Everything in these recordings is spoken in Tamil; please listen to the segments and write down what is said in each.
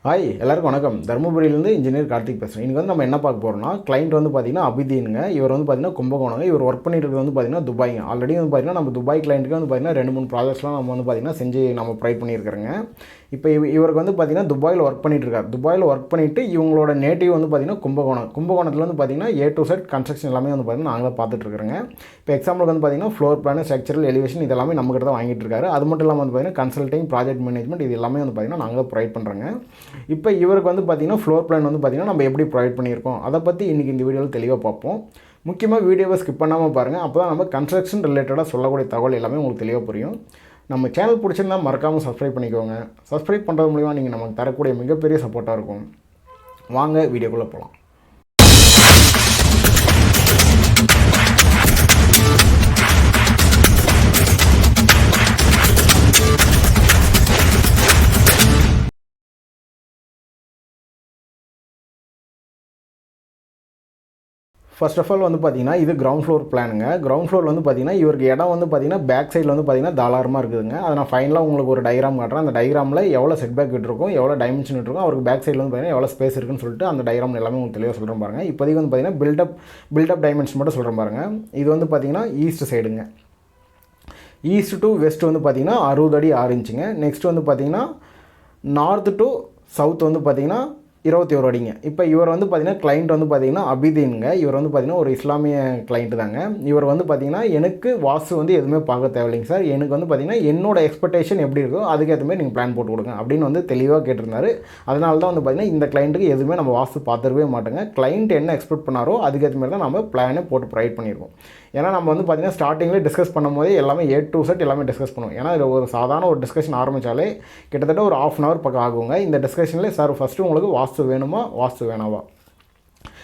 ஹாய் எல்லாருக்கும் வணக்கம். தர்மபுரியிலேருந்து இன்ஜினியர் கார்த்திக் பேசுகிறேன். இன்றைக்கி வந்து நம்ம என்ன பார்க்க போகிறோம்னா, கிளைண்ட் வந்து பார்த்திங்கன்னா அபிதீனுங்க. இவர் வந்து பார்த்திங்கன்னா கும்பகோணங்க. இவர் ஒர்க் பண்ணிட்டு இருக்கிறது வந்து பார்த்திங்கன்னா துபாய்ங்க. ஆல்ரெடி வந்து பார்த்திங்கன்னா நம்ம துபாய் கிளைண்ட்டுக்கு வந்து பார்த்திங்கன்னா 2-3 ப்ராஜெக்ட்ஸ்லாம் நம்ம வந்து பார்த்திங்கன்னா செஞ்சு நம்ம ப்ரொவைட் பண்ணியிருக்கிறோங்க. இப்போ இவருக்கு வந்து பார்த்திங்கன்னா துபாயில் ஒர்க் பண்ணிட்டு இருக்கார். துபாயில் ஒர்க் பண்ணிவிட்டு இவங்களோட நேட்டிவ் வந்து பார்த்திங்கன்னா கும்பகோணத்தில் வந்து பார்த்திங்கன்னா A to Z கன்ஸ்ட்ரக்ஷன் எல்லாமே வந்து பார்த்திங்கன்னா நாங்கள் தான் பார்த்துட்ருக்குறோங்க. இப்போ எக்ஸாம்பிளுக்கு வந்து பார்த்திங்கன்னா ஃப்ளோர் பிளான், ஸ்ட்ரக்சரல், எலிவேஷன் இது எல்லாமே நம்மகிட்ட தான் வாங்கிட்டு இருக்காரு. அது மட்டும் இல்லாமல் வந்து பார்த்திங்கன்னா கன்சல்டிங், ப்ராஜெக்ட் மேனேஜ்மெண்ட் இது எல்லாமே வந்து பார்த்திங்கன்னா நாங்கள் தான் ப்ரொவைட் பண்ணுறோங்க. இப்போ இவருக்கு வந்து பார்த்திங்கன்னா ஃப்ளோர் பிளான் வந்து பார்த்திங்கன்னா நம்ம எப்படி ப்ரொவைட் பண்ணியிருக்கோம் அதை பற்றி இன்றைக்கி இந்த வீடியோவில் தெளிவாக பார்ப்போம். முக்கியமாக வீடியோவை ஸ்கிப் பண்ணாமல் பாருங்கள். அப்போ தான் நம்ம கன்ஸ்ட்ரக்ஷன் ரிலேட்டடாக சொல்லக்கூடிய தகவல் எல்லாமே உங்களுக்கு தெளிவாக புரியும். நம்ம சேனல் பிடிச்சிருந்தால் மறக்காமல் சப்ஸ்கிரைப் பண்ணிக்கோங்க. சப்ஸ்கிரைப் பண்ணுறது மூலிமா நீங்கள் நமக்கு தரக்கூடிய மிகப்பெரிய சப்போர்ட்டாக இருக்கும். வாங்க வீடியோக்குள்ளே போகலாம். ஃபர்ஸ்ட் ஆஃப் ஆல் வந்து பார்த்திங்கன்னா இது கிரவுண்ட் ஃப்ளோர் பிளானுங்க. கிரவுண்ட் ஃப்ளோர் வந்து பார்த்திங்கன்னா இவருக்கு இடம் வந்து பார்த்திங்கன்னா பேக் சைடில் வந்து பார்த்திங்கன்னா தாராளமாக இருக்குதுங்க. அதை நான் ஃபைனலாக உங்களுக்கு ஒரு டயக்ராம் காட்டுறேன். அந்த டயக்ராமில் எவ்வளோ செட் பேக் இருக்கும், எவ்வளோ டைமென்ஷன் இருக்கும், அவருக்கு பேக் சைடில் வந்து பார்த்திங்கன்னா எவ்வளோ ஸ்பேஸ் இருக்குன்னு சொல்லிட்டு அந்த டயக்ராம் எல்லாமே உங்களுக்கு தெளிவாக சொல்கிறேன் பாருங்கள். இப்போதைக்கு வந்து பார்த்திங்கன்னா பில்டப் டைமென்ஷன் மட்டும் சொல்கிறேன் பாருங்கள். இது வந்து பார்த்திங்கன்னா ஈஸ்ட் சைடுங்க. ஈஸ்ட் டு வெஸ்ட் வந்து பார்த்திங்கன்னா 60 அடி 6 இன்ச்சுங்க. நெக்ஸ்ட் வந்து பார்த்திங்கன்னா நார்த் டு சவுத் வந்து பார்த்திங்கன்னா 21 அடிங்க. இப்போ இவர் வந்து பார்த்திங்கன்னா கிளைண்ட் வந்து பார்த்திங்கன்னா அபிதீனுங்க. இவர் வந்து பார்த்திங்கன்னா ஒரு இஸ்லாமிய கிளைண்ட்டு தாங்க. இவர் வந்து பார்த்திங்கன்னா எனக்கு வாஸ்து வந்து எதுவுமே பார்க்க தேவையில்லைங்க சார், எனக்கு வந்து பார்த்திங்கன்னா என்னோட எக்ஸ்பெக்டேஷன் எப்படி இருக்கோ அதுக்கேற்ற மாதிரி நீங்கள் பிளான் போட்டு கொடுங்க அப்படின்னு வந்து தெளிவாக கேட்டிருந்தாரு. அதனால தான் வந்து பார்த்திங்கன்னா இந்த கிளைண்ட்டுக்கு எதுவுமே நம்ம வாஸ்து பார்த்துருவே மாட்டோங்க. கிளைண்ட் என்ன எக்ஸ்பெக்ட் பண்ணாரோ அதுக்கேற்ற மாதிரி தான் நம்ம பிளானே போட்டு ப்ரொவைட் பண்ணியிருக்கோம். ஏன்னா நம்ம வந்து பார்த்திங்கன்னா ஸ்டார்டிங்கில் டிஸ்கஸ் பண்ணும்போது எல்லாமே A to Z எல்லாமே டிஸ்கஸ் பண்ணுவோம். ஏன்னா இது ஒரு சாதாரண ஒரு டிஸ்கஷன் ஆரம்பித்தாலே கிட்டத்தட்ட ஒரு ½ hour பக்கம் ஆகுங்க. இந்த டிஸ்கஷனில் சார் ஃபஸ்ட்டு உங்களுக்கு வாஸ்து வேணுமா, வாஸ்து வேணாவா.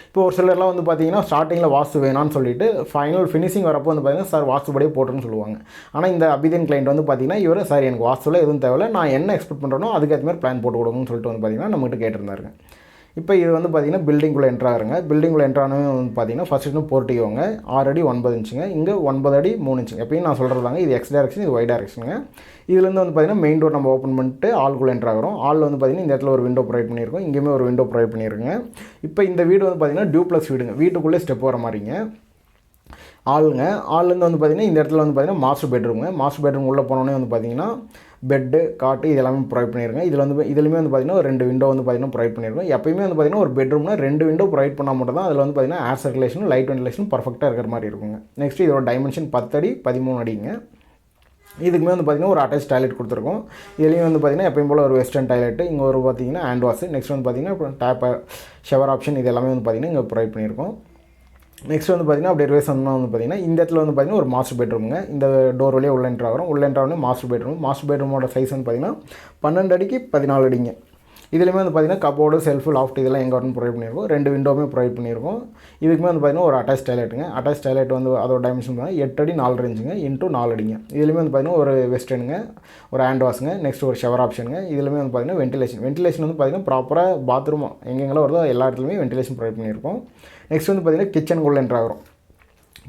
இப்போ ஒரு சிலர்லாம் வந்து பார்த்திங்கன்னா ஸ்டார்டிங்கில் வாஸ்து வேணான்னு சொல்லிட்டு ஃபைனல் ஃபினிஷிங் வரப்போ வந்து பார்த்திங்கன்னா சார் வாஸ்துபடியே போட்டுருன்னு சொல்லுவாங்க. ஆனால் இந்த அபிதீன் கிளைண்ட் வந்து பார்த்திங்கன்னா இவர் சார் எனக்கு வாஸ்துவில் எதுவும் தேவையில்லை, நான் என்ன எக்ஸ்பெக்ட் பண்ணுறேனோ அதுக்கேற்ற மாதிரி பிளான் போட்டு கொடுங்கன்னு சொல்லிட்டு வந்து பார்த்திங்கன்னா நம்மகிட்ட கேட்டிருந்தாருங்க. இப்போ இது வந்து பார்த்திங்கன்னா பில்டிங்குள்ளே என்ட்ராருங்க. பில்டிங்குள்ளே என்ட்ரானவே வந்து பார்த்திங்கன்னா ஃபஸ்ட்டு இன்னும் போர்ட்டிக்கோங்க. 6 அடி 9 இன்ச்சுங்க. இங்கே 9 அடி 3 இன்ச்சுங்க. எப்பயும் நான் சொல்கிறதாங்க, இது X டைரக்ஷன், இது Y டைரக்ஷனுங்க. இதுலேருந்து வந்து பார்த்திங்கன்னா மெயின் டோர் நம்ம ஓப்பன் பண்ணிட்டு ஆளுக்குள்ளே என்ட்ராகிறோம். ஆள் வந்து பார்த்திங்கன்னா இந்த இடத்துல ஒரு விண்டோ ப்ரொவைட் பண்ணியிருக்கோம், இங்கேயுமே ஒரு விண்டோ ப்ரொவைட் பண்ணியிருக்குங்க. இப்போ இந்த வீடு வந்து பார்த்திங்கன்னா டியூப்ளக்ஸ் வீடுங்க. வீட்டுக்குள்ளே ஸ்டெப் வர மாதிரிங்க. ஆளுலேருந்து வந்து பார்த்திங்கன்னா இந்த இடத்துல வந்து பார்த்திங்கன்னா மாஸ்டர் பெட்ரூமுங்க. மாஸ்டர் பெட்ரூம் உள்ளே போனோடனே வந்து பார்த்திங்கன்னா பெட்டு, காட்டு இது எல்லாமே ப்ரொவைட் பண்ணியிருக்கேன். இதுலையுமே வந்து பார்த்திங்கன்னா ஒரு 2 விண்டோ வந்து பார்த்திங்கன்னா ப்ரொவைட் பண்ணியிருக்கோம். எப்பயுமே வந்து பார்த்திங்கன்னா ஒரு பெட்ரூம்னா 2 விண்டோ ப்ரொவைட் பண்ணால் மட்டும் தான் அதில் வந்து பார்த்திங்கன்னா ஏர் சர்க்குலேஷனும் லைட் வென்டிலேஷனும் பர்ஃபெக்டாக இருக்கிற மாதிரி இருக்குங்க. நெக்ஸ்ட் இதோட டைமென்ஷன் 10 அடி 13 அடிங்க. இதுக்குமே வந்து பார்த்திங்கன்னா ஒரு அட்டாச் டாய்லெட் கொடுத்துருக்கோம். இதுலேயும் வந்து பார்த்திங்கன்னா எப்பயும் போல் ஒரு வெஸ்டர்ன் டாய்லெட்டு, இங்கே ஒரு பார்த்திங்கன்னா ஹேண்ட் வாஷ், நெக்ஸ்ட் வந்து பார்த்திங்கன்னா டேப் ஷவர் ஆப்ஷன் இது எல்லாமே வந்து பார்த்திங்கன்னா இங்கே ப்ரொவைட் பண்ணியிருக்கோம். நெக்ஸ்ட் வந்து பார்த்திங்கன்னா அப்படியே ரிவர்ஸ் வந்து பார்த்திங்கன்னா இந்த இடத்துல வந்து பார்த்திங்கன்னா ஒரு மாஸ்டர் பெட்ரூமுங்க. இந்த டோர் வழியாக உள்ள என்ட்ரு ஆகிறோம். உள்ள என்ட்ரு ஆகணும் மாஸ்டர் பெட்ரூம். மாஸ்டர் பெட்ரூமோட சைஸ் வந்து பார்த்திங்கன்னா 12 அடிக்கு 14 அடிங்க. இதுலேயுமே வந்து பார்த்திங்கன்னா கபோர்டு, செல்ஃபு, லாஃப்ட் இதெல்லாம் எங்கே வரணும் ப்ரொவைட் பண்ணியிருக்கோம். 2 விண்டோவுமே ப்ரொவைட் பண்ணியிருக்கோம். இதுக்குமே வந்து பார்த்திங்கன்னா ஒரு அட்டாச் டாய்லெட்டுங்க. அட்டாச் டாய்லெட் வந்து அதோட டைமென்ஷன் பார்த்தீங்கன்னா 8 அடி 4 இன்ச்சுங்க இன்ட்டு 4 அடிங்க. இதுலேயுமே வந்து பார்த்திங்கன்னா ஒரு வெஸ்டர்னுங்க, ஒரு ஹேண்ட் வாஷுங்க, நெக்ஸ்ட் ஒரு ஷவர் ஆப்ஷனுங்க. இதுலேயுமே வந்து பார்த்திங்கன்னா வென்டிலேஷன் வந்து பார்த்திங்கன்னா ப்ராப்பராக பாத்ரூம் எங்கெங்கெல்லாம் வருதோ எல்லா இடத்துலையுமே வென்டிலேஷன் ப்ரொவைட் பண்ணியிருக்கோம். நெக்ஸ்ட் வந்து பார்த்திங்கன்னா கிச்சனுக்குள்ளே என்ட்ரு ஆகிறோம்.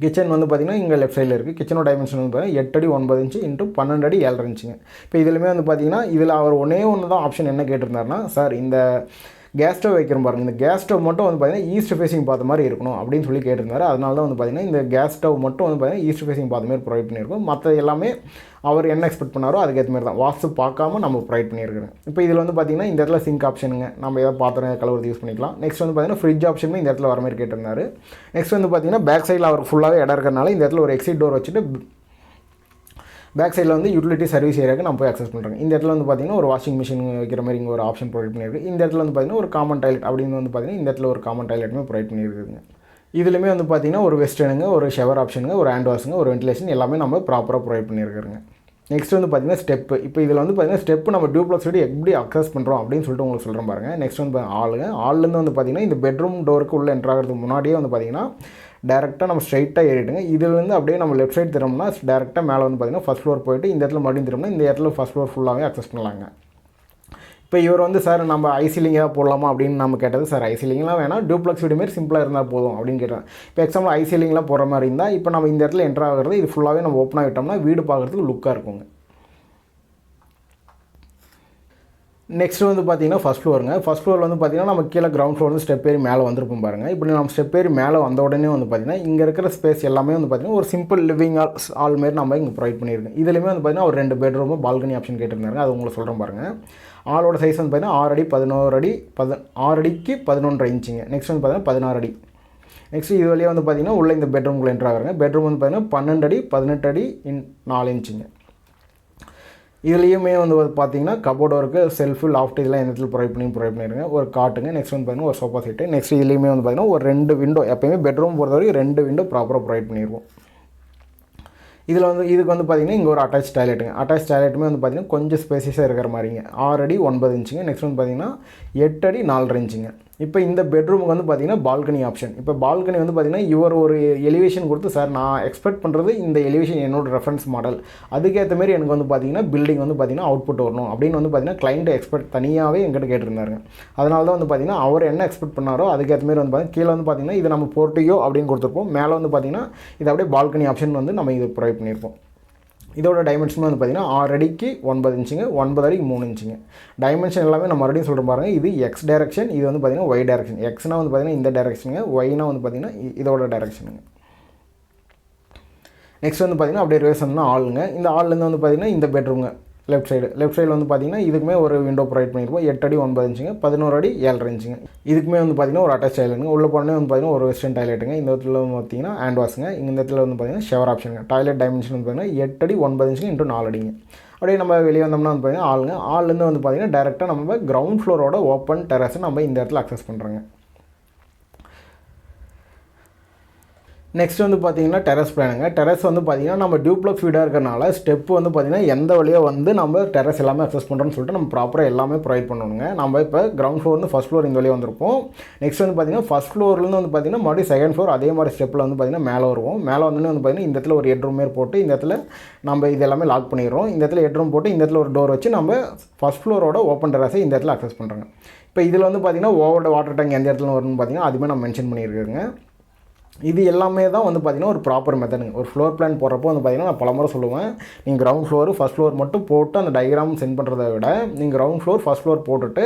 கிச்சன் வந்து பார்த்திங்கன்னா இங்கே லெஃப்ட் சைடில் இருக்குது. கிச்சனோட டைமென்ஷன் வந்து பார்த்திங்கன்னா 8 அடி 9 இன்ச்சு இன்ட்டு 12 அடி 7 இன்ச்சுங்க. இப்போ இதுலையுமே வந்து பார்த்திங்கன்னா இதில் அவர் ஒன்று தான் ஆப்ஷன் என்ன கேட்டிருந்தாருன்னா, சார் இந்த கேஸ் ஸ்டவ் வைக்கிறோம் பாருங்கள், இந்த கேஸ் ஸ்டவ் மட்டும் வந்து பார்த்திங்கன்னா ஈஸ்ட் ஃபேஸிங் பார்த்த மாதிரி இருக்கணும் அப்படின்னு சொல்லி கேட்டிருந்தாரு. அதனால தான் வந்து பார்த்திங்கன்னா இந்த கேஸ் ஸ்டவ் மட்டும் வந்து பார்த்திங்கன்னா ஈஸ்ட் ஃபேஸிங் பார்த்த மாதிரி ப்ரொவைட் பண்ணியிருக்கோம். மற்ற எல்லாமே அவர் என்ன எக்ஸ்பெக்ட் பண்ணாரோ அதுக்கேற்ற மாதிரி தான் வாஸ்து பார்க்காம நம்ம ப்ரொவைட் பண்ணியிருக்கிறோம். இப்போ இதில் வந்து பார்த்திங்கன்னா இந்த இடத்துல சிங்க் ஆப்ஷனுங்க, நம்ம ஏதாவது பாத்திரம் கழுவுறது யூஸ் பண்ணிக்கலாம். நெக்ஸ்ட் வந்து பார்த்திங்கன்னா ஃப்ரிட்ஜ் ஆப்ஷனுமே இந்த இடத்துல வர மாதிரி கேட்டிருந்தாரு. நெக்ஸ்ட் வந்து பார்த்திங்கன்னா பேக் சைடில் அவருக்கு ஃபுல்லாகவே இடம் இருக்கிறனால இந்த இடத்துல ஒரு எக்ஸிட் டோர் வச்சுட்டு பேக் சைடில் வந்து யூட்டிலிட்டி சர்வீஸ் ஏரியாவுக்கு நம்ம போய் அக்சஸ் பண்ணுறோம். இந்த இடத்துல வந்து பார்த்திங்கன்னா ஒரு வாஷிங் மிஷின் வைக்கிற மாதிரி இங்கே ஒரு ஆப்ஷன் ப்ரொவைட் பண்ணியிருக்கு. இந்த இடத்துல வந்து பார்த்திங்கன்னா ஒரு காமன் டாய்லெட் அப்படின்னு வந்து பார்த்திங்கன்னா இந்த இடத்துல ஒரு காமன் டாய்லெட்டுமே ப்ரொவைட் பண்ணியிருக்குங்க. இதுலையுமே வந்து பார்த்திங்கன்னா ஒரு வெஸ்டர்னுங்க, ஒரு ஷவர் ஆப்ஷனுங்க, ஒரு ஹேண்ட் வாஷுங்க, ஒரு வென்டிலேஷன் எல்லாமே நம்ம ப்ராப்பராக ப்ரொவைட் பண்ணியிருக்கிறோங்க. நெக்ஸ்ட் வந்து பார்த்திங்கன்னா ஸ்டெப்பு. இப்போ இதில் வந்து பார்த்திங்கன்னா ஸ்டெப்பு நம்ம டியூப்ளக்ஸ் வீடு எப்படி அக்சஸ் பண்ணுறோம் அப்படின்னு சொல்லிட்டு உங்களுக்கு சொல்கிறேன் பாருங்கள். நெக்ஸ்ட் வந்து ஆளுலேருந்து வந்து பார்த்திங்கன்னா இந்த பெட்ரூம் டோருக்கு உள்ளே என்ட்ராகிறதுக்கு முன்னாடியே வந்து பார்த்திங்கன்னா டேரெக்டாக நம்ம ஸ்ட்ரைட்டாக ஏறிட்டுங்க. இதுலேருந்து அப்படியே நம்ம லெஃப்ட் சைடு திரும்பினா டேரெக்டாக மேலே வந்து பார்த்திங்கன்னா ஃபஸ்ட் ஃப்ளோர் போய்ட்டு இந்த இடத்துல மறுபடியும் திரும்பினா இந்த இடத்துல ஃபஸ்ட் ஃப்ளோர் ஃபுல்லாகவே அக்சஸ் பண்ணலாங்க. இப்போ இவர் வந்து சார் நம்ம ஐசிலிங்காக போடலாமா அப்படின்னு நம்ம கேட்டது, சார் ஐசிலிங்லாம் வேணாம், டியூப்ளக்ஸ் வீடு மாரி சிம்பிளாக இருந்தால் போதும் அப்படின்னு கேட்டேன். இப்போ எக்ஸாம்பிள் ஐசிலிங்லாம் போடுற மாதிரி இருந்தால் இப்போ நம்ம இந்த இடத்துல என்ட்ரு ஆகிறது இது ஃபுல்லாகவே நம்ம ஓப்பனாக விட்டோம்னா வீடு பார்க்குறதுக்கு லுக்காக இருக்குங்க. நெக்ஸ்ட் வந்து பார்த்தீங்கன்னா ஃபஸ்ட் ஃப்ளோருங்க. ஃபஸ்ட் ஃப்ளோர் வந்து பார்த்தீங்கன்னா நம்ம கீழே கிரவுண்ட் ஃப்ளோர் வந்து ஸ்டெப் ஏறி மேலே வந்திருப்போம் பாருங்கள். இப்படி நம்ம ஸ்டெப் ஏறி மேலே வந்த உடனே வந்து பார்த்தீங்கன்னா இங்கே இருக்கிற ஸ்பேஸ் எல்லாமே வந்து பார்த்தீங்கன்னா ஒரு சிம்பிள் லிவிங் ஆல் மாரி நம்ம இங்கே ப்ரொவைட் பண்ணியிருக்கோம். இதுலேயுமே வந்து பார்த்தீங்கன்னா ஒரு 2 பெட்ரூமு பால்கனி ஆப்ஷன் கேட்டிருந்தாங்க. அது உங்களுக்கு சொல்கிறேன் பாருங்கள். ஆளோட சைஸ் வந்து பார்த்தீங்கன்னா 6 அடி 11 அடி 6 அடிக்கு 11.5 இன்ச்சுங்க. நெக்ஸ்ட் வந்து பார்த்தீங்கன்னா 16 அடி. நெக்ஸ்ட் இது வழியாக வந்து பார்த்தீங்கன்னா உள்ள இந்த பெட்ரூம்குள்ளே என்ட்ரு ஆகுறாங்க. பெட்ரூம் வந்து பார்த்தீங்கன்னா 12 அடி 18 அடி 4 இன்ச்சுங்க. இதுலேயுமே வந்து பார்த்தீங்கன்னா கபோர்டு ஒர்க்கு செல்ஃபு லாஃப்ட் இதெல்லாம் எந்த இடத்துல ப்ரொவைட் பண்ணிடுங்க. ஒரு காட்டுங்க. நெக்ஸ்ட் வந்து பார்த்தீங்கன்னா ஒரு சோஃபா செட்டு. நெக்ஸ்ட் இதுலேயுமே வந்து பார்த்தீங்கன்னா ஒரு 2 விண்டோ, எப்போயுமே பெட்ரூம் பொறுத்த வரைக்கும் 2 விண்டோ ப்ராப்பராக ப்ரொவைட் பண்ணிடுவோம். இதில் வந்து இதுக்கு வந்து பார்த்திங்கன்னா இங்கே ஒரு அட்டாச் டாய்லெட்டுங்க. அட்டாச் டாய்லெட்டுமே வந்து பார்த்திங்கன்னா கொஞ்சம் ஸ்பேசியஸாக இருக்கிற மாதிரிங்க. 6 அடி 9 இன்ச்சுங்க. நெக்ஸ்ட் வந்து பார்த்திங்கன்னா 8 அடி 4 இன்ச்சுங்க. இப்போ இந்த பெட்ரூமுக்கு வந்து பார்த்திங்கன்னா பால்கனி ஆப்ஷன். இப்போ பால்கனி வந்து பார்த்திங்கன்னா இவர் ஒரு எலிவேஷன் கொடுத்து, சார் நான் எக்ஸ்பெக்ட் பண்ணுறது இந்த எலிவேஷன் என்னோட ரெஃபரன்ஸ் மாடல், அதுக்கேற்ற மாரி எனக்கு வந்து பார்த்திங்கன்னா பில்டிங் வந்து பார்த்திங்கன்னா அவுட்புட் வரணும் அப்படின்னு வந்து பார்த்திங்கன்னா கிளைண்ட் எக்ஸ்பெக்ட் தனியாகவே எங்கிட்ட கேட்டிருந்தாருங்க. அதனால தான் வந்து பார்த்திங்கன்னா அவர் என்ன எக்ஸ்பெக்ட் பண்ணாரோ அதுக்கேற்ற மாரி வந்து பார்த்திங்கன்னா கீழே வந்து பார்த்திங்கன்னா இது நம்ம போர்ட்டியோ அப்படின்னு கொடுத்துருப்போம். மேலே வந்து பார்த்திங்கன்னா இது அப்படியே பால்கனி ஆப்ஷன் வந்து நம்ம இது ப்ரொவைட் பண்ணியிருப்போம். இதோட டைமென்ஷன் வந்து பார்த்திங்கன்னா 6 அடிக்கு 9 இன்ச்சுங்க, 9 அடிக்கு 3 இன்ச்சுங்க. டைமென்ஷன் எல்லாமே நம்ம மறுபடியும் சொல்கிற பாருங்க. இது எக்ஸ் டைரக்ஷன், இது வந்து பார்த்திங்கன்னா ஒய் டைரக்ஷன். எக்ஸ்னால் வந்து பார்த்திங்கன்னா இந்த டைரக்ஷனுங்க, ஒய்னா வந்து பார்த்திங்கன்னா இதோட டைரக்ஷனுங்க. நெக்ஸ்ட் வந்து பார்த்திங்கன்னா அப்படியே ரிவர்ஸ் வந்து ஆளுங்க. இந்த ஆள்லேருந்து வந்து பார்த்திங்கன்னா இந்த பெட்ரூம்ங்க லெஃப்ட் சைடில் வந்து பார்த்திங்கன்னா இதுக்குமே ஒரு விண்டோ ப்ரொவைட் பண்ணியிருப்போம். 8 அடி 9 இன்ச்சுங்க, 11 அடி 7.5 இன்ச்சுங்க. இதுக்குமே வந்து பார்த்திங்கன்னா ஒரு அட்டாச் டாய்லெட்டுங்க. உள்ள போனே வந்து பார்த்திங்கன்னா ஒரு வெஸ்டர்ன் டாய்லெட்டுங்க. இந்த இடத்துல வந்து பார்த்திங்கன்னா ஹேண்ட் வாஷுங்க. இந்த இடத்துல வந்து பார்த்திங்கன்னா ஷவர் ஆப்ஷனுங்க. டாய்லெட் டைமென்ஷன் வந்து பார்த்திங்கன்னா 8 அடி 9 இன்ச்சுங்க இன்ட்டு 4 அடிங்க. அப்படியே நம்ம வெளியே வந்தோம்னா வந்து பார்த்திங்கன்னா ஆளுங்க. ஆள்லேருந்து வந்து பார்த்திங்கன்னா டேரெக்டாக நம்ம கிரவுண்ட் ஃப்ளோரோட ஓப்பன் டெரஸை நம்ம இந்த இடத்துல அக்சஸ் பண்ணுறோங்க. நெக்ஸ்ட் வந்து பார்த்திங்கன்னா டெரஸ் பிளானுங்க. டெரஸ் வந்து பார்த்திங்கன்னா நம்ம டியூப்ளக்ஸ் வீடாக இருக்கிறனால ஸ்டெப் வந்து பார்த்திங்கன்னா எந்த வழியாக வந்து நம்ம டெரஸ் எல்லாமே அக்சஸ் பண்ணுறோன்னு சொல்லிட்டு நம்ம ப்ராப்பராக எல்லாமே ப்ரொவைட் பண்ணணுங்க. நம்ம இப்போ கிரவுண்ட் ஃப்ளோர்ந்து ஃபஸ்ட் ஃப்ளோர் இந்த வழியாக வந்திருப்போம். நெக்ஸ்ட் வந்து பார்த்திங்கன்னா ஃபஸ்ட் ஃப்ளோர்லேருந்து வந்து பார்த்திங்கன்னா மறுபடியும் செகண்ட் ஃப்ளோர் அதே மாதிரி ஸ்டெப்பில் வந்து பார்த்திங்கன்னா மேலே வருவோம். மேலே வந்து பார்த்திங்கன்னா இந்த இடத்துல ஒரு ஹெட்ரூம் மாரி போட்டு இந்த இடத்துல நம்ம இது எல்லாமே லாக் பண்ணிடுறோம். இந்த இடத்துல ஹெட்ரூம் போட்டு இந்த இடத்துல ஒரு டோர் வச்சு நம்ம ஃபஸ்ட் ஃப்ளோரோட ஓப்பன் டெரஸை இந்த இடத்துல அக்சஸ் பண்ணுறோங்க. இப்போ இதில் வந்து பார்த்திங்கன்னா ஓவரோட வாட்டர் டேங்க் எந்த இடத்துல வரும்னு பார்த்திங்கன்னா அதுவுமே நம்ம மென்ஷன் பண்ணியிருக்கேங்க. இது எல்லாமே தான் வந்து பார்த்திங்கன்னா ஒரு ப்ராப்பர் மெத்தடுங்க. ஒரு ஃப்ளோர் பிளான் போடுறப்போ வந்து பார்த்திங்கன்னா நான் பலமுறை சொல்லுவேன், நீங்கள் கிரவுண்ட் ஃப்ளோர் ஃபஸ்ட் ஃப்ளோர் மட்டும் போட்டு அந்த டயக்ராம் சென்ட் பண்ணுறதை விட நீங்கள் கிரவுண்ட் ஃப்ளோர் ஃபஸ்ட் ஃப்ளோர் போட்டுட்டு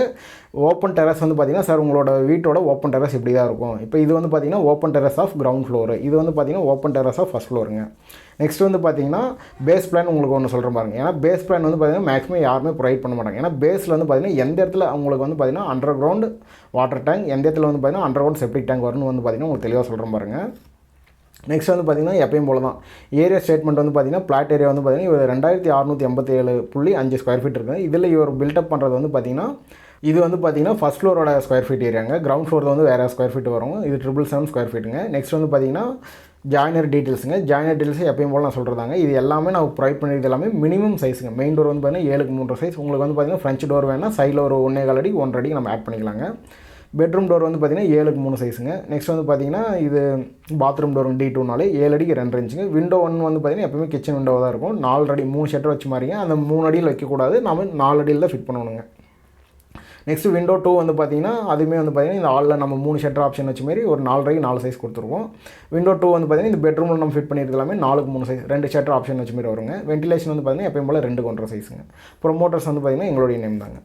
ஓப்பன் டெரஸ் வந்து பார்த்திங்கன்னா சார் உங்களோட வீட்டோட ஓப்பன் டெரஸ் இப்படி தான் இருக்கும். இப்போ இது வந்து பார்த்திங்கன்னா open terrace of ground floor, இது வந்து பார்த்திங்கன்னா ஓப்பன் டெரஸ் ஆஃப் ஃபஸ்ட் ஃப்ளோருங்க. நெக்ஸ்ட் வந்து பார்த்திங்கன்னா பேஸ் பிளான் உங்களுக்கு ஒன்று சொல்கிறேன் பாருங்கள். ஏன்னா பேஸ் பிளான் வந்து பார்த்திங்கன்னா மேக்ஸிமம் யாருமே ப்ரொவைட் பண்ண மாட்டாங்க. ஏன்னா பேஸில் வந்து பார்த்திங்கன்னா எந்த இடத்துல உங்களுக்கு வந்து பார்த்திங்கன்னா அண்டர் கிரவுண்ட் வாட்டர் டேங்க், எந்த இடத்துல வந்து பார்த்திங்கன்னா அண்டர் கிரவுண்ட் செப்டிக் டேங்க் வரும்னு வந்து பார்த்திங்கன்னா உங்களுக்கு தெளிவாக சொல்கிறேன் பாருங்கள். நெக்ஸ்ட் வந்து பார்த்திங்கன்னா எப்பயும் போல தான் ஏரியா ஸ்டேட்மெண்ட் வந்து பார்த்திங்கன்னா பிளாட் ஏரியா வந்து பார்த்திங்கன்னா இவர் 2687.5 ஸ்கொயர் ஃபீட் இருக்குது. இதில் இவர் பில்டப் பண்ணுறது வந்து பார்த்திங்கன்னா இது வந்து பார்த்திங்கன்னா ஃபஸ்ட் ஃப்ளோரோட ஸ்கொயர் ஃபீட் ஏரியாங்க. கிரவுண்ட் ஃப்ளோர் வந்து வேறு ஸ்கொயர் ஃபீட் வரும். இது 777 ஸ்கொயர் ஃபீட்டுங்க. நெக்ஸ்ட் வந்து பார்த்திங்கன்னா ஜாயினர் டீட்டெயில்ஸுங்க. ஜாயினர் டீட்டெயில்ஸ் எப்பயும் போல் நான் சொல்கிறதாங்க. இது எல்லாமே நான் ப்ரொவைட் பண்ணிയത് எல்லாமே மினிமம் சைஸுங்க. மெயின் டோர் வந்து பார்த்திங்கன்னா 7x3 சைஸ். உங்களுக்கு வந்து பார்த்திங்கன்னா ஃப்ரெஞ்ச் டோர் வேணால் சைடில் ஒரு 1.25 அடி 1.5 அடி நம்ம ஆட் பண்ணிக்கலாங்க. பெட்ரூம் டோர் வந்து பார்த்திங்கன்னா 7x3 சைஸுங்க. நெக்ஸ்ட் வந்து பார்த்திங்கன்னா இது பாத்ரூம் டோர் D2நாலே 7 அடிக்கு 2 இன்ச்சுங்க. விண்டோ 1 வந்து பார்த்திங்கன்னா எப்பவுமே கிச்சன் விண்டோ தான் இருக்கும். 4 அடி 3 ஷட்டர் வச்சு மாதிரிங்க. அந்த 3 அடியில் வைக்கக்கூடாது, நம்ம 4 அடியில் தான் ஃபிட் பண்ணணுங்க. நெக்ஸ்ட் விண்டோ 2 வந்து பார்த்திங்கன்னா அதுவுமே வந்து பார்த்திங்கன்னா இந்த ஹாலில் நம்ம 3 ஷட்டர் ஆப்ஷன் வச்சு மாரி ஒரு 4 அடிக்கு 4 சைஸ் கொடுத்துருவோம். விண்டோ 2 வந்து பார்த்திங்கன்னா இந்த பெட்ரூமில் நம்ம ஃபிட் பண்ணியிருக்க எல்லாமே 4x3 சைஸ் 2 ஷட்டர் ஆப்ஷன் வச்சு மாரி வருங்க. வென்டிலேஷன் வந்து பார்த்திங்கன்னா எப்பயும் போல் 2x1 சைஸுங்க. ப்ரொமோட்டர்ஸ் வந்து பார்த்திங்கன்னா எங்களுடைய நேம் தாங்க.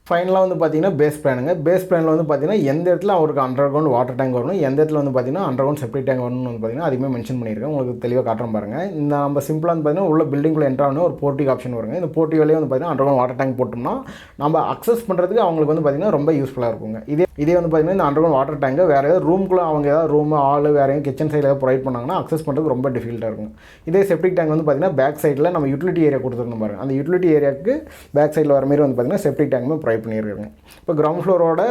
ஃபைனலாக வந்து பார்த்திங்கன்னா பேஸ் பிளானுங்க. பேஸ் பிளானில் வந்து பார்த்திங்கன்னா எந்த இடத்துல அவருக்கு அண்டர் கிரவுண்ட் வாட்டர் டேங்க் வரணும், எந்த இடத்துல வந்து பார்த்திங்கன்னா அண்டர் கிரவுண்ட் செப்டிக் டேங்க் வரணும்னு வந்து பார்த்திங்கன்னா அதுவுமே மென்ஷன் பண்ணியிருக்கேன். உங்களுக்கு தெளிவாக காட்டுறேன் பாருங்கள். இந்த நம்ம சிம்பிளாக வந்து பார்த்திங்கன்னா உள்ள பில்டிங்குள்ளே என்ட்ரு ஆகணும் ஒரு போர்ட்டிக் ஆப்ஷன் வருங்க. இந்த போர்ட்டி வழியே வந்து பார்த்திங்கன்னா அண்டர் கிரவுண்ட் வாட்டர் டேங்க் போட்டோம்னா நம்ம அக்சஸ் பண்ணுறதுக்கு அவங்களுக்கு வந்து பார்த்திங்கன்னா ரொம்ப யூஸ்ஃபுல்லாக இருக்குங்க. இதே வந்து பார்த்திங்கன்னா இந்த அண்டர் கிரவுண்ட் வாட்டர் டேங்கை வேறு ஏதாவது ரூம்குள்ளே அவங்க ஏதாவது ரூம் ஆள் வேறு எதாவது கிச்சன் சைடில் ஏதாவது ப்ரொவைட் பண்ணாங்கன்னா அக்சஸ் பண்ணுறதுக்கு ரொம்ப டிஃபிகல்ட்டாக இருக்கும். இதே செப்டிக் டேங்க் வந்து பார்த்திங்கன்னா பேக் சைடில் நம்ம யூட்டிலிட்டி ஏரியா கொடுத்துருந்தோம் பாருங்கள். அந்த யூட்டிலிட்டி ஏரியாவுக்கு பேக் சைடில் வர மாதிரி வந்து பார்த்திங்கன்னா செப்டிக் டேங்குமே ப்ரொவைட் பண்ணியிருக்காங்க. இப்போ கிரவுண்ட் ஃப்ளோரோட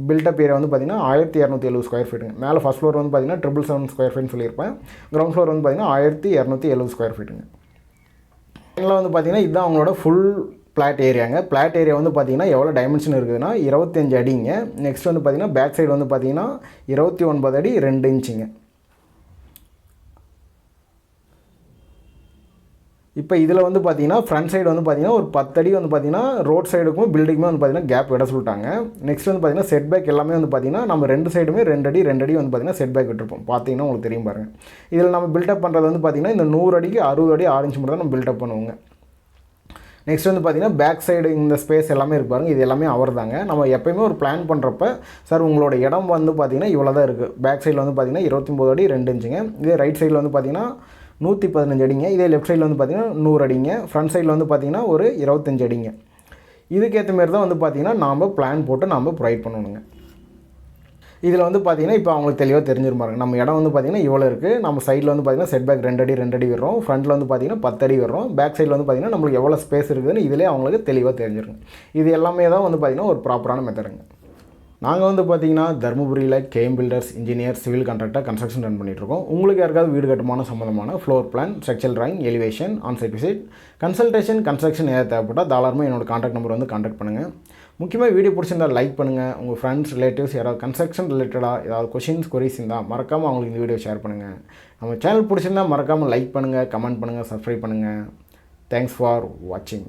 பில்டப் ஏரியா வந்து பார்த்திங்கன்னா 1270 ஸ்கொயர் ஃபீட்டுங்க. மேலே ஃபஸ்ட் ஃப்ளோர் வந்து பார்த்திங்கன்னா 777 ஸ்கொயர் ஃபீட்னு சொல்லியிருப்பேன். கிரவுண்ட் ஃப்ளோர் வந்து பார்த்திங்கன்னா 1270 ஸ்கொயர் ஃபீட்டுங்க. ஃபைனலாக வந்து பார்த்திங்கன்னா இதுதான் அவங்களோட ஃபுல் பிளாட் ஏரியாங்க. பிளாட் ஏரியா வந்து பார்த்திங்கன்னா எவ்வளோ டைமென்ஷன் இருக்குதுன்னா 25 அடிங்க. நெக்ஸ்ட் வந்து பார்த்திங்கன்னா பேக் சைடு வந்து பார்த்திங்கன்னா 29 அடி 2 இன்ச்சுங்க. இப்போ இதில் வந்து பார்த்திங்கன்னா ஃப்ரண்ட் சைடு வந்து பார்த்திங்கன்னா ஒரு 10 அடி வந்து பார்த்திங்கன்னா ரோட் சைடுக்கும் பில்டிங்குமே வந்து பார்த்திங்கன்னா கேப் விட சொல்லிட்டாங்க. நெக்ஸ்ட் வந்து பார்த்திங்கன்னா செட் பேக் எல்லாமே வந்து பார்த்திங்கன்னா நம்ம 2 சைடுமே 2 அடி வந்து பார்த்திங்கன்னா செட் பேக் விட்டுருப்போம். பார்த்திங்கன்னா உங்களுக்கு தெரியும் பாருங்கள். இதில் நம்ம பில்டப் பண்ணுறது வந்து பார்த்திங்கன்னா இந்த 100 அடிக்கு 60 அடி 6 இன்ச் மட்டும் தான் நம்ம பில்டப் பண்ணுவோங்க. நெக்ஸ்ட் வந்து பார்த்திங்கன்னா பேக் சைடு இந்த ஸ்பேஸ் எல்லாமே இருப்பாருங்க, இது எல்லாமே அவர் தாங்க. நம்ம எப்போயுமே ஒரு பிளான் பண்ணுறப்ப சார் உங்களோட இடம் வந்து பார்த்திங்கன்னா இவ்வளோ தான் இருக்குது. பேக் சைடில் வந்து பார்த்திங்கன்னா 29 அடி 2 இன்ச்சுங்க. இதே ரைட் சைடில் வந்து பார்த்திங்கன்னா 115 அடிங்க. இதே லெஃப்ட் சைடில் வந்து பார்த்திங்கன்னா 100 அடிங்க. ஃப்ரண்ட் சைடில் வந்து பார்த்திங்கன்னா ஒரு 25 அடிங்க. இதுக்கேற்ற மாரி தான் வந்து பார்த்திங்கன்னா நாம் பிளான் போட்டு நாம் ப்ரொவைட் பண்ணணுங்க. இதில் வந்து பார்த்திங்கன்னா இப்போ அவங்களுக்கு தெளிவாக தெரிஞ்சிருப்பாருங்க. நம்ம இடம் வந்து பார்த்திங்கன்னா இவ்வளோ இருக்குது. நம்ம சைடில் வந்து பார்த்திங்கன்னா செட் பேக் 2 அடி வரும். ஃப்ரண்ட்டில் வந்து பார்த்திங்கன்னா 10 அடி வரும். பேக் சைடில் வந்து பார்த்திங்கன்னா நம்மளுக்கு எவ்வளோ ஸ்பேஸ் இருக்குதுன்னு இதிலே அவங்களுக்கு தெளிவாக தெரிஞ்சிருங்க. இது எல்லாமே தான் வந்து பார்த்திங்கன்னா ஒரு ப்ராப்பரான மெத்தடுங்க. நாங்கள் வந்து பார்த்திங்கன்னா தர்மபுரியில் KM builders, engineer, civil contractor, construction run பண்ணிகிட்ருக்கோம். உங்களுக்கு யாருக்காவது வீடு கட்டுமான சம்மந்தமான floor plan, structural drawing, elevation, onsite visit, consultation, construction ஏதாவது தேவைப்பட்டால் தாராளமாக என்னோட கான்டாக்ட் நம்பர் வந்து கான்டாக்ட் பண்ணுங்கள். முக்கியமாக வீடியோ பிடிச்சிருந்தால் லைக் பண்ணுங்கள். உங்கள் ஃப்ரெண்ட்ஸ், ரிலேட்டிவ்ஸ் யாராவது கன்ஸ்ட்ரக்ஷன் ரிலேட்டடாக ஏதாவது கொஷின்ஸ், கொரிஸ் இருந்தால் மறக்காமல் அவங்களுக்கு இந்த வீடியோ ஷேர் பண்ணுங்கள். நம்ம சேனல் பிடிச்சிருந்தால் மறக்காமல் லைக் பண்ணுங்கள், கமெண்ட் பண்ணுங்கள், சப்ஸ்கிரைப் பண்ணுங்கள். தேங்க்ஸ் ஃபார் வாட்சிங்.